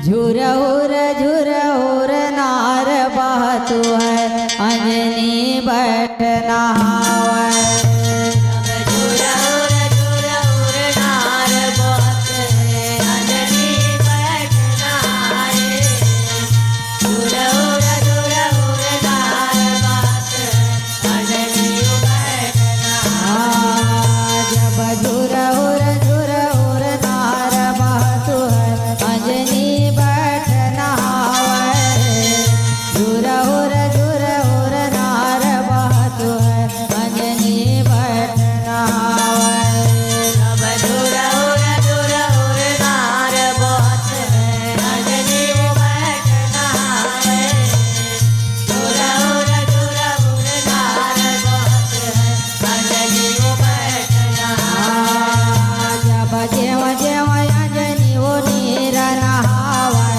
झुरहुर नार बहतु है अंजनी बट नहावै। जेव जेव अंजनी वो नीर नहावै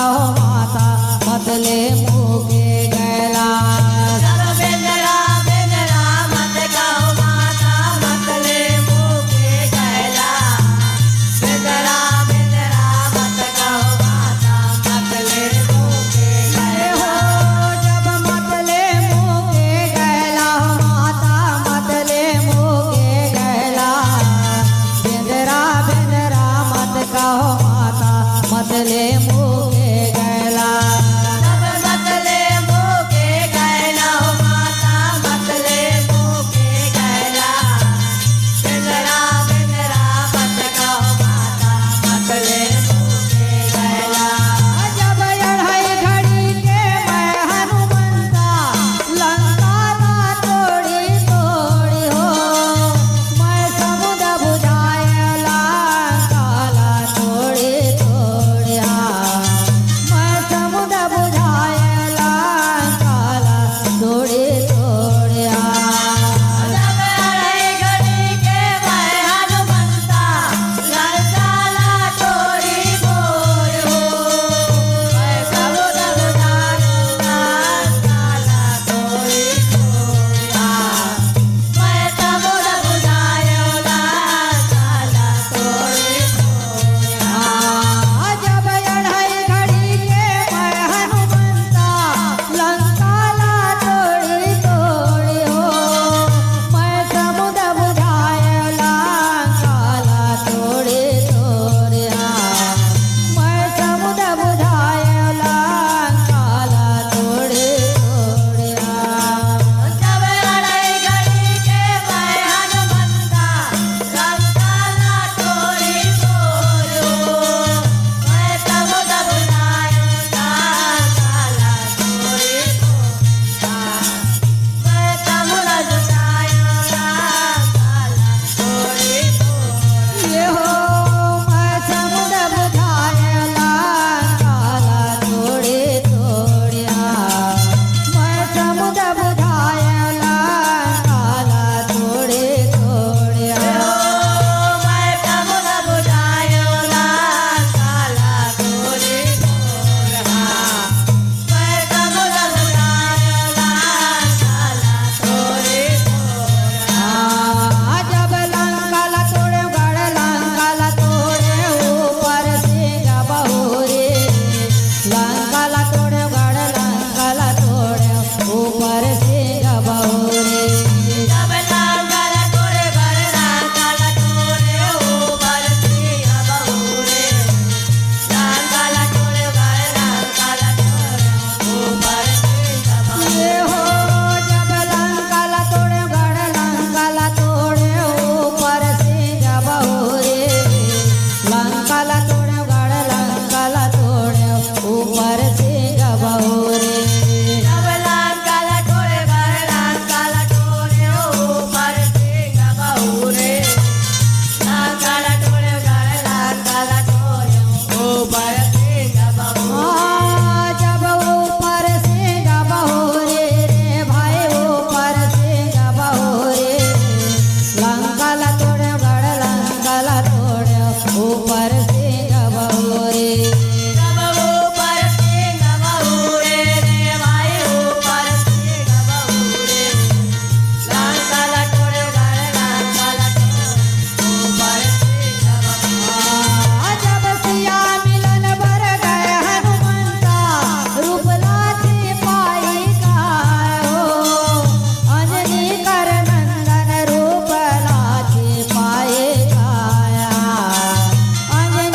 हो माता मतले मुके गैला जब बिंदरा बिंदरा मत कहो माता मतले मुके गैला बिंदरा बिंदरा मत कहो माता मतले मुके गैला जब मतले मुके गैला हो माता मतले मुके गैला बिंदरा बिंदरा मत कहो माता मतले मुके गैला जब मतले मुके गैला हो माता मतले मुके गैला बिंदरा बिंदरा मत कहो माता मतले मुके गैला जब अढ़ाई घड़ी के मैं हनुमंता लंका ना तोड़ी तोड़ी हो मैं समुद्र बुझाए लंकाला तोड़ी तोड़ी मैं समुद्र बुझाए लंकाला तोड़ी तोड़ी जब अढ़ाई घड़ी के मैं हनुमंता लंकाला तोड़ी तोड़ी हो मैं समुद्र बुझाए लंकाला तोड़ी तोड़ी मैं समुद्र बुझाए लंकाला तोड़ी तोड़ी जब अढ़ाई घड़ी के मैं हनुमंता लंकाला तोड़ी तोड़ी हो मैं समुद्र बुझाए लंकाला तोड़ी तोड़ी मैं समुद्र बुझाए लंकाला तोड़ी तोड़ी जब अढ़ाई घड़ी के मैं हनुमंता लंकाला तोड़ी तोड़ी हो मैं समुद्र बुझाए लंकाला तोड़ी तोड़ी मैं समुद्र बुझाए लंकाला तोड़ी तोड़ी ये हो मैं समुद्र बुझाए लंकाला तोड़ी तोड़ी मैं समुद्र बुझाए लंकाला तोड़ी तोड़ी मैं समुद्र बुझाए लंकाला तोड़ी तोड़ी मैं समुद्र बुझाए लंकाला तोड़ी तोड़ी जब लंकाला तोड़े गढ़ लंकाला तोड़े ऊपर सिंह बहुरे लंकाला तोड़े गढ़ लंकाला तोड़े ऊपर सिंह बहुरे जब लंकाला तोड़े गढ़ लंकाला तोड़े ऊपर सिंह बहुरे लंकाला तोड़े गढ़ लंकाला तोड़े ऊपर सिंह बहुरे ये हो जब लंकाला तोड़े गढ़ लंकाला तोड़े ऊपर सिंह बहुरे लंकाला तोड़े गढ़ लंकाला तोड़े ऊपर सिंह बहुरे जब लंकाला तोड़े गढ़ लंकाला तोड़े ऊपर सिंह बहुरे लंकाला तोड़े गढ़ लंकाला तोड़े ऊपर सिंह बहुरे जब ऊपर सिंह बहुरे रे भाई ऊपर सिंह बहुरे लंकाला तोड़े गढ़ लंकाला तोड़े ऊपर सिंह बहुरे जब ऊपर सिंह बहुरे रे भाई ऊपर सिंह बहुरे लंकाला तोड़े गढ़ लंकाला तोड़े ऊपर सिंह बहुरे जब सिया मिलन बर गए हनुमंता रूपलाची पाई गायो अंजनी कर नंदन रूपलाची पाए गाया अंजनी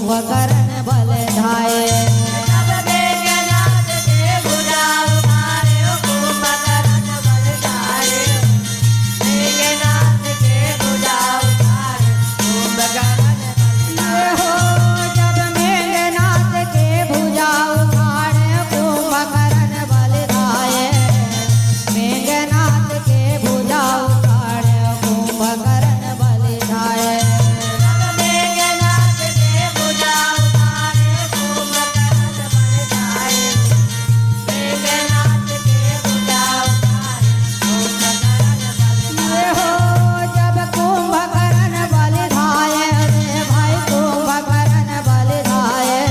कुंभकर्ण बल धाये जब मेघनाद के भुजा उतारे कुंभकर्ण बल धाये मेघनाद के भुजा उतारे कुंभकर्ण ये हो जब मेघनाथ के भुजा उखाड़े कुंभकर्ण बल धाये मेघनाथ के भुजा उखाड़े कुंभकर्ण बल धाये जब मेघनाद के भुजा उतारे कुंभकर्ण बल धाये मेघनाद के भुजा उतारे कुंभकर्ण बल ये हो जब कुंभकर्ण बल धाये रे भाई कुंभकर्ण बल धाये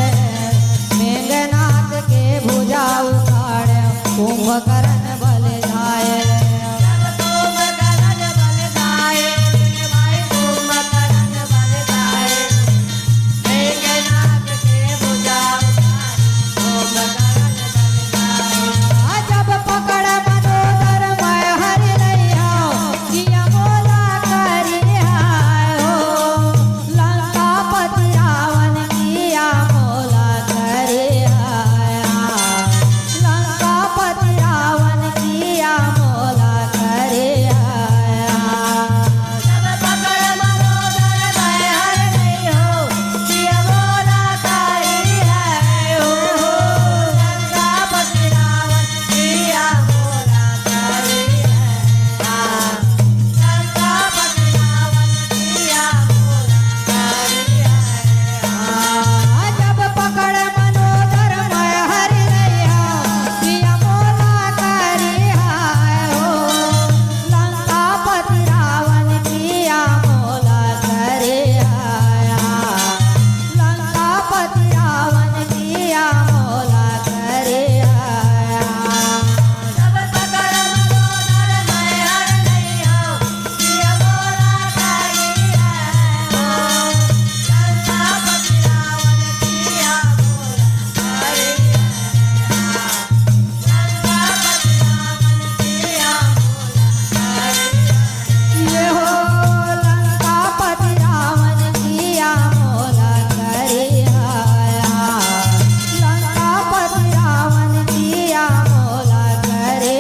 मेघनाथ के भुजा उखाड़े कुंभकर्ण बल धाये जब कुंभकर्ण बल धाये भाई कुंभकर्ण बल धाये मेघनाद के भुजा उतारे कुंभकर्ण बल धाये जब पकड़ मनोदर मैं हरि रहिया किया मोला करी हो लंकापति रावण किया मोला करी लंकापति रावण किया मोला करी जब पकड़ मनोदर मैं हर नहीं हो किया मोला कारी है हो लंकापति रावण किया मोला कारी है लंकापति रावण किया मोला कारी है जब पकड़ मनोदर मैं हरि रहिया किया मोला करी हो लंकापति रावण किया मोला करी लंकापति रावण किया मोला करी जब पकड़ मनोदर मैं हर नहीं हो किया मोला कारी है हो लंकापति रावण किया मोला कारी है लंकापति रावण किया मोला कारी है ये हो लंकापति रावण किया मोला करी लंकापति रावण किया मोला करी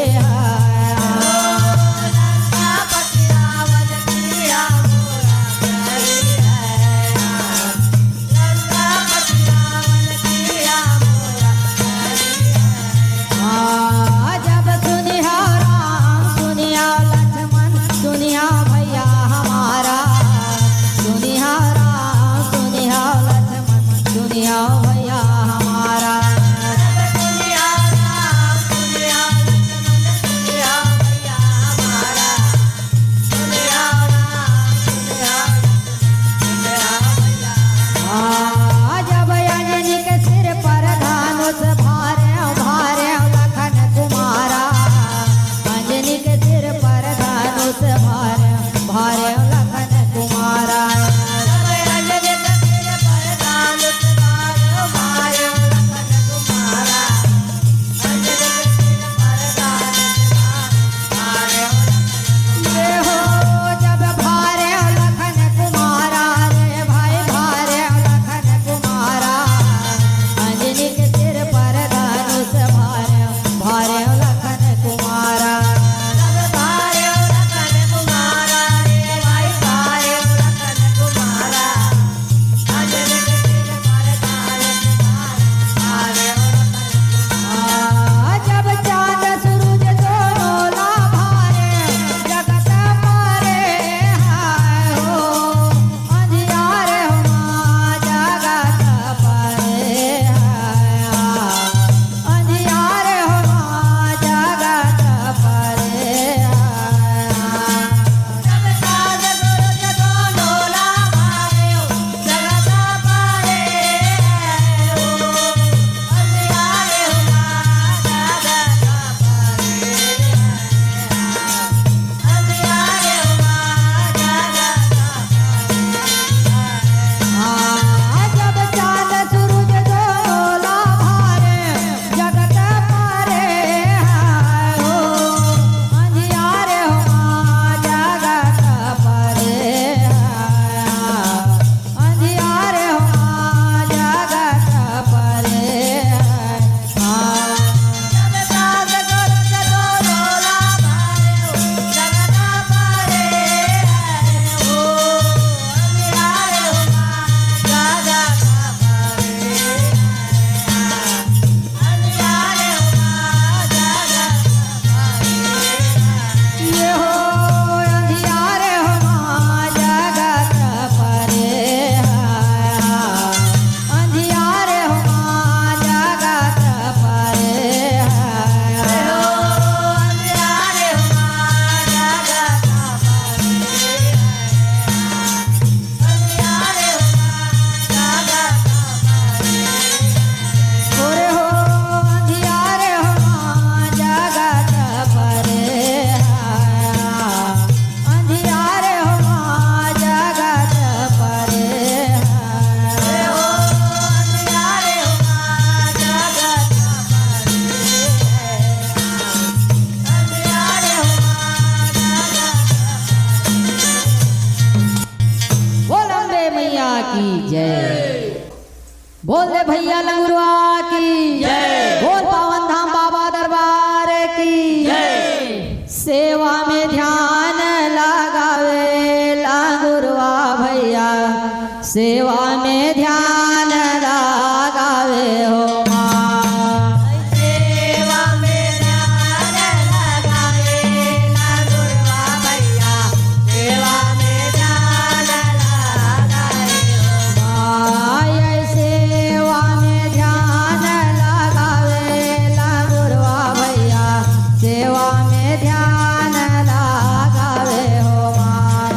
लंकापति रावण किया मोला कारी है लंकापति रावण किया मोला कारी है जब सुनिया राम सुनिया लक्ष्मण सुनिया भैया हमारा सुनिया राम सुनिया लक्ष्मण सुनिया भैया हमारा दुनिया राम दुनिया लक्ष्मण दुनिया भैया हमारा दुनिया राम दुनिया दुनिया भैया जब अंजनी के सिर पर धनुष भारे भारे लखन कुमारा अंजनी के सिर पर धनुष भारे भारे लखन कुमारा जब अंजनी के सिर पर धनुष भारे बोल दे भैया लंगुरवा की जय। बोल पावन धाम बाबा दरबार की जय। सेवा में ध्यान लगावे लंगुरवा भैया सेवा में ध्यान लगावे हो माँ सेवा में ध्यान लगावे लंगुरवा भैया सेवा में ध्यान लगावे हो माँ सेवा में ध्यान लगावे लंगुरवा भैया सेवा में ध्यान लगावे हो माँ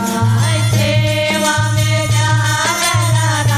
सेवा में ध्यान लगावे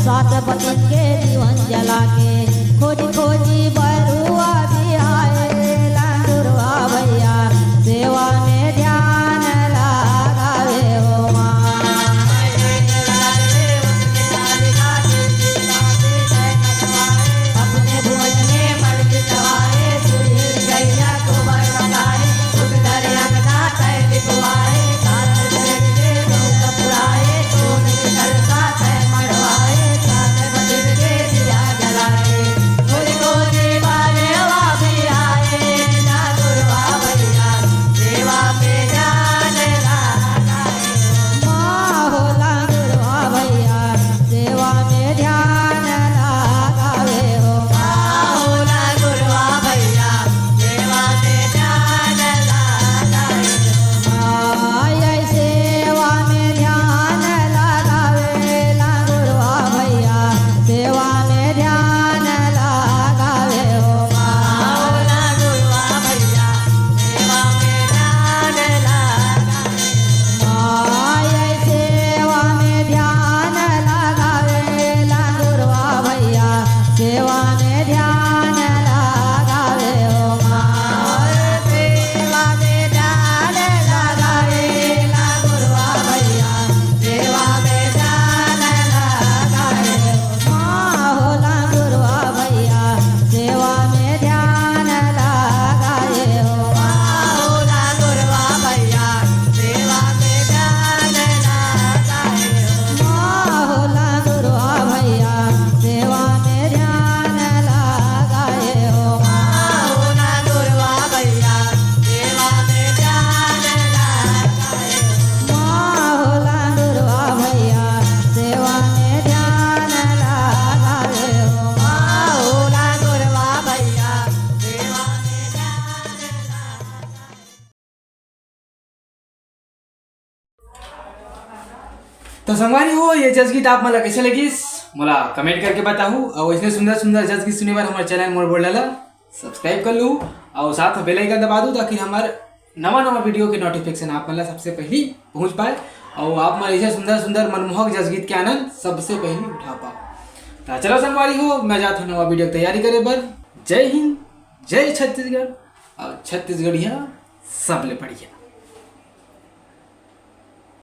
सात पतिन के जीवन जला के खोजी खोजी बरुआ भी आए लंगुरवा भैया सेवा में ध्यान लगावे हो माँ। अपने भुवन में मर्द सवाए सूर्य गैया को बरसाए उठ कर अंगना तय लिखवाए सात पेड़ के लोग पुराए सोन के कलसा तय मढ़वाए सात बदिन के दिया जलाए खोजी खोजी बरुआ भी आए लंगुरवा भैया सेवा में ध्यान लगावे माँ हो लंगुरवा भैया सेवा में ध्यान लगावे हो आओ ना गुरुआ भैया सेवा में ध्यान लगाए आई सेवा में ध्यान लगावे लंगुरवा भैया सेवा में ध्यान लगावे हो आओ ना गुरुआ भैया सेवा में ध्यान लगाए आई सेवा में ध्यान लगावे लंगुरवा भैया सेवा में ध्यान लगावे हो सेवा में ध्यान लगाए ना गुरुआ भैया सेवा में ध्यान लगाए माँ हो लंगुरवा भैया सेवा में ध्यान लगाए हो आओ ना गुरुआ भैया सेवा में ध्यान लगाए माँ हो लंगुरवा भैया सेवा में ध्यान लगाए हो आओ ना गुरुआ भैया सेवा में ध्यान लगाए माँ हो लंगुरवा भैया सेवा में ध्यान लगाए हो आओ ना गुरुआ भैया सेवा में ध्यान लगाए तो संगवारी हो ये जज गीत आप मला कैसे लगिस मला कमेंट करके बताहू और इतने सुंदर सुंदर जज गीत सुने बार हमारे चैनल मोर बोल डाला सब्सक्राइब कर लूँ और साथ में बेल आइकन दबा दूँ ताकि हमारे नवा नवा वीडियो के नोटिफिकेशन आप मतलब सबसे पहले पहुँच पाए और आप हमारे ऐसे सुंदर सुंदर मनमोहक जज गीत के आनंद सबसे पहले उठा पाओ। तो चलो संगवारी हो मैं जाता हूँ नवा वीडियो की तैयारी करे बर। जय हिंद जय छत्तीसगढ़ और छत्तीसगढ़िया सबले बढ़िया।